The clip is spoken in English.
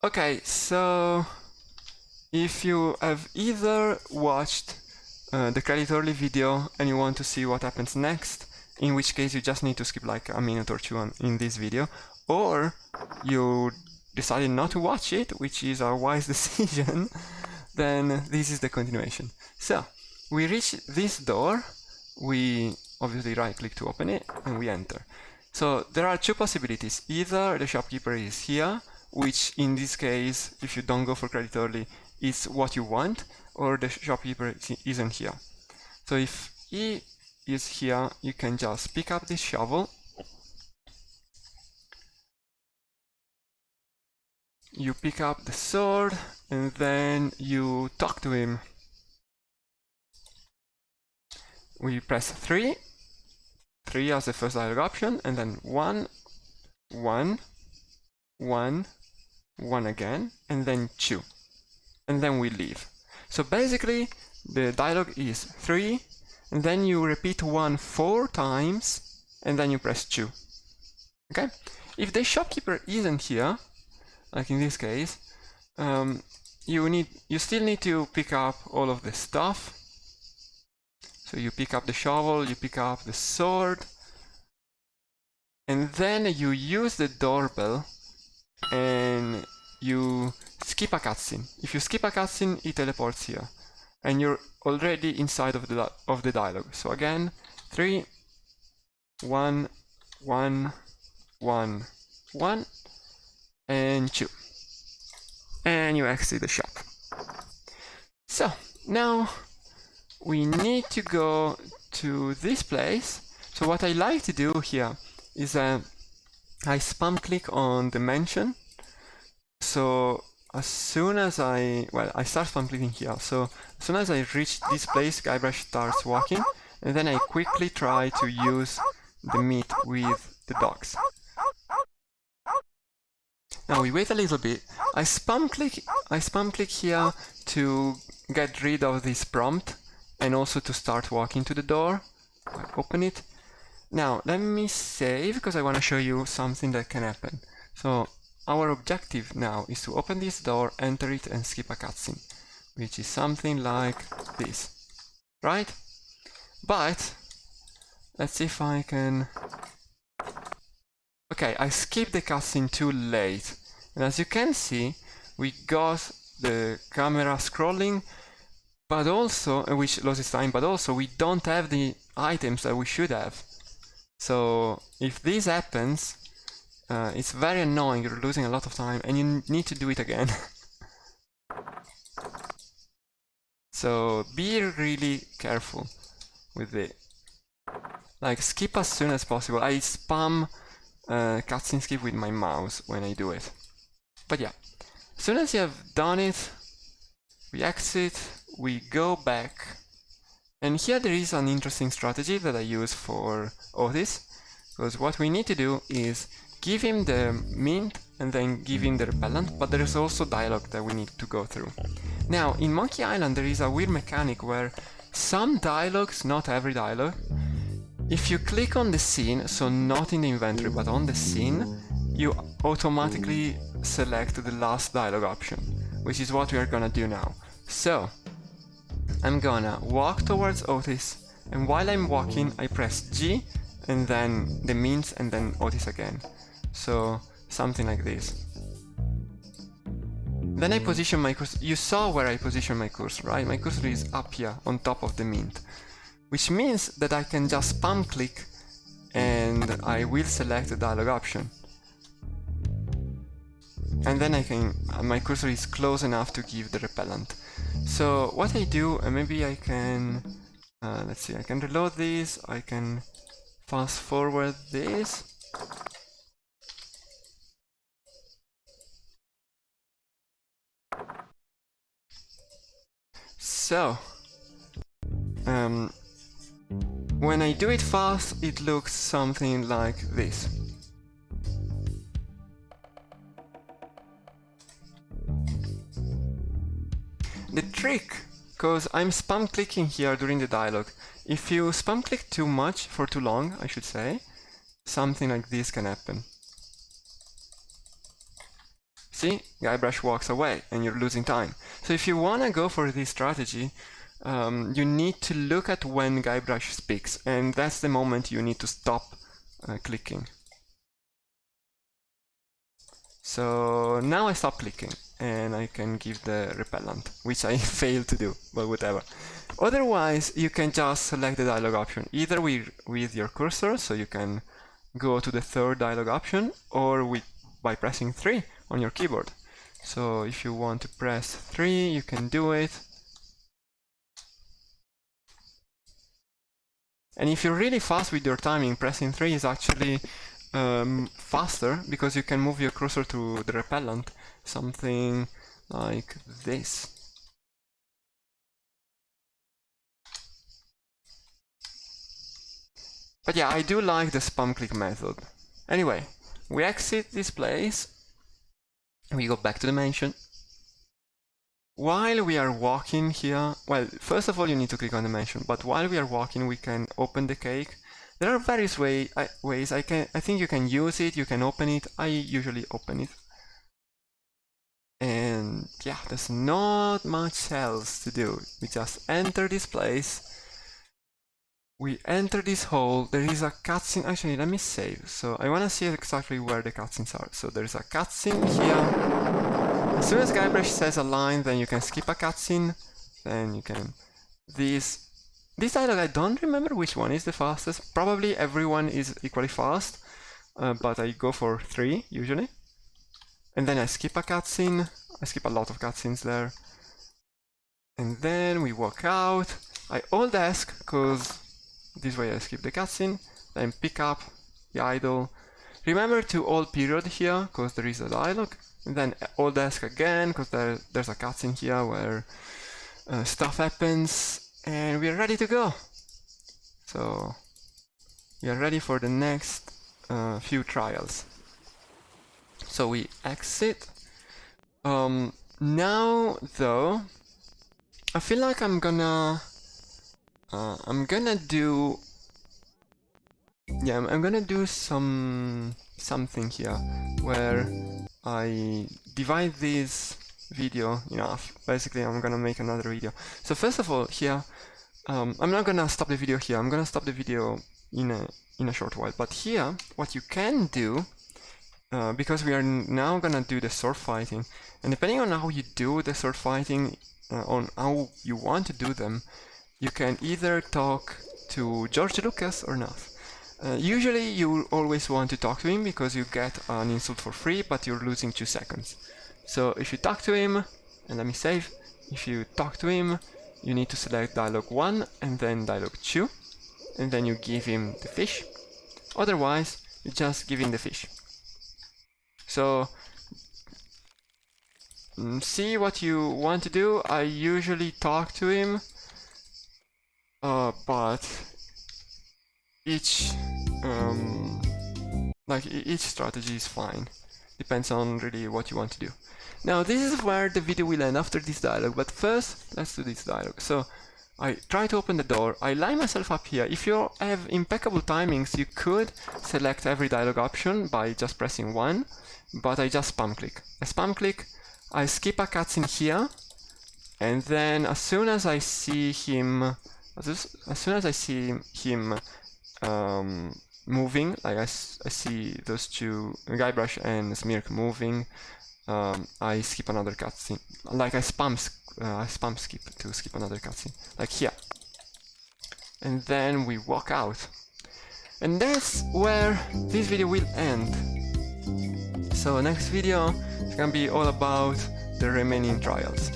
Okay, so if you have either watched the credit early video and you want to see what happens next, in which case you just need to skip like a minute or two in this video, or you decided not to watch it, which is a wise decision, then this is the continuation. So we reach this door, we obviously right click to open it, and we enter. So there are two possibilities. Either the shopkeeper is here, which in this case, if you don't go for credit early, is what you want, or the shopkeeper isn't here. So if he is here, you can just pick up this shovel, you pick up the sword, and then you talk to him. We press 3 as the first dialog option, and then 1, 1, 1, 1 again, and then 2. And then we leave. So basically, the dialog is 3, and then you repeat 1 4 times, and then you press 2. Okay? If the shopkeeper isn't here, like in this case, you still need to pick up all of the stuff. So you pick up the shovel, you pick up the sword, and then you use the doorbell and you skip a cutscene. If you skip a cutscene, it teleports here, and you're already inside of the dialogue. So again, 3, 1, 1, 1, 1, and 2, and you exit the shop. So now we need to go to this place. So what I like to do here is I spam click on the mansion. So as soon as I start spam clicking here. So as soon as I reach this place, Guybrush starts walking, and then I quickly try to use the meat with the dogs. Now we wait a little bit. I spam click here to get rid of this prompt and also to start walking to the door. I open it. Now let me save because I want to show you something that can happen. So our objective now is to open this door, enter it, and skip a cutscene, which is something like this, right? But let's see if I can. Okay, I skipped the cutscene too late, and as you can see, we got the camera scrolling, but also, which loses time, but also we don't have the items that we should have. So if this happens, it's very annoying, you're losing a lot of time, and you need to do it again. So be really careful with it. Like, skip as soon as possible. I spam cutscene skip with my mouse when I do it. But yeah, as soon as you have done it, we exit, we go back, and here there is an interesting strategy that I use for Otis, because what we need to do is give him the mint and then give him the repellent, but there is also dialogue that we need to go through. Now, in Monkey Island there is a weird mechanic where some dialogues, not every dialogue, if you click on the scene, so not in the inventory but on the scene, you automatically select the last dialogue option, which is what we are gonna do now. So I'm gonna walk towards Otis, and while I'm walking I press G and then the mint and then Otis again. So something like this. Then I position my cursor. You saw where I position my cursor, right? My cursor is up here on top of the mint, which means that I can just spam click and I will select the dialog option. And then I can, my cursor is close enough to give the repellent. So what I do, and maybe I can, let's see, I can reload this, I can fast forward this. So, when I do it fast, it looks something like this. The trick, because I'm spam clicking here during the dialogue, if you spam click too much, for too long, I should say, something like this can happen. See, Guybrush walks away and you're losing time. So if you want to go for this strategy, you need to look at when Guybrush speaks, and that's the moment you need to stop clicking. So now I stop clicking and I can give the repellent, which I failed to do, but whatever. Otherwise, you can just select the dialog option, either with your cursor, so you can go to the third dialog option, or by pressing 3 on your keyboard. So if you want to press 3, you can do it. And if you're really fast with your timing, pressing 3 is actually faster, because you can move your cursor to the repellent, something like this. But yeah, I do like the spam click method. Anyway, we exit this place, we go back to the mansion. While we are walking here, well, first of all you need to click on the mansion, but while we are walking we can open the cake. There are various ways. I think you can use it, you can open it. I usually open it. And yeah, there's not much else to do. We just enter this place. We enter this hole. There is a cutscene. Actually, let me save. So I want to see exactly where the cutscenes are. So there's a cutscene here. As soon as Guybrush says a line, then you can skip a cutscene. Then you can... This dialogue, I don't remember which one is the fastest. Probably everyone is equally fast, but I go for 3 usually. And then I skip a cutscene. I skip a lot of cutscenes there. And then we walk out. I Alt Desk, because this way I skip the cutscene. Then pick up the idol. Remember to Alt Period here, because there is a dialogue. And then Alt Desk again, because there's a cutscene here where stuff happens. And we are ready to go. So we are ready for the next few trials. So we exit. Now though, I feel like I'm gonna do something here where I divide this video in half. Basically, I'm gonna make another video. So first of all, here, I'm not gonna stop the video here. I'm gonna stop the video in a short while. But here, what you can do, because we are now gonna do the sword fighting, and depending on how you do the sword fighting, on how you want to do them, you can either talk to George Lucas or not. Usually you always want to talk to him because you get an insult for free, but you're losing 2 seconds. So if you talk to him, and let me save, if you talk to him, you need to select dialogue 1 and then dialogue 2, and then you give him the fish. Otherwise, you just give him the fish. So see what you want to do. I usually talk to him, but each strategy is fine. Depends on really what you want to do. Now this is where the video will end after this dialogue, but first let's do this dialogue. So I try to open the door, I line myself up here. If you have impeccable timings, you could select every dialogue option by just pressing 1, but I just spam click. I spam click, I skip a cutscene here, and then as soon as I see him moving, like I see those two, Guybrush and Smirk moving, I skip another cutscene. Like I spam skip to skip another cutscene, like here. And then we walk out. And that's where this video will end. So next video is gonna be all about the remaining trials.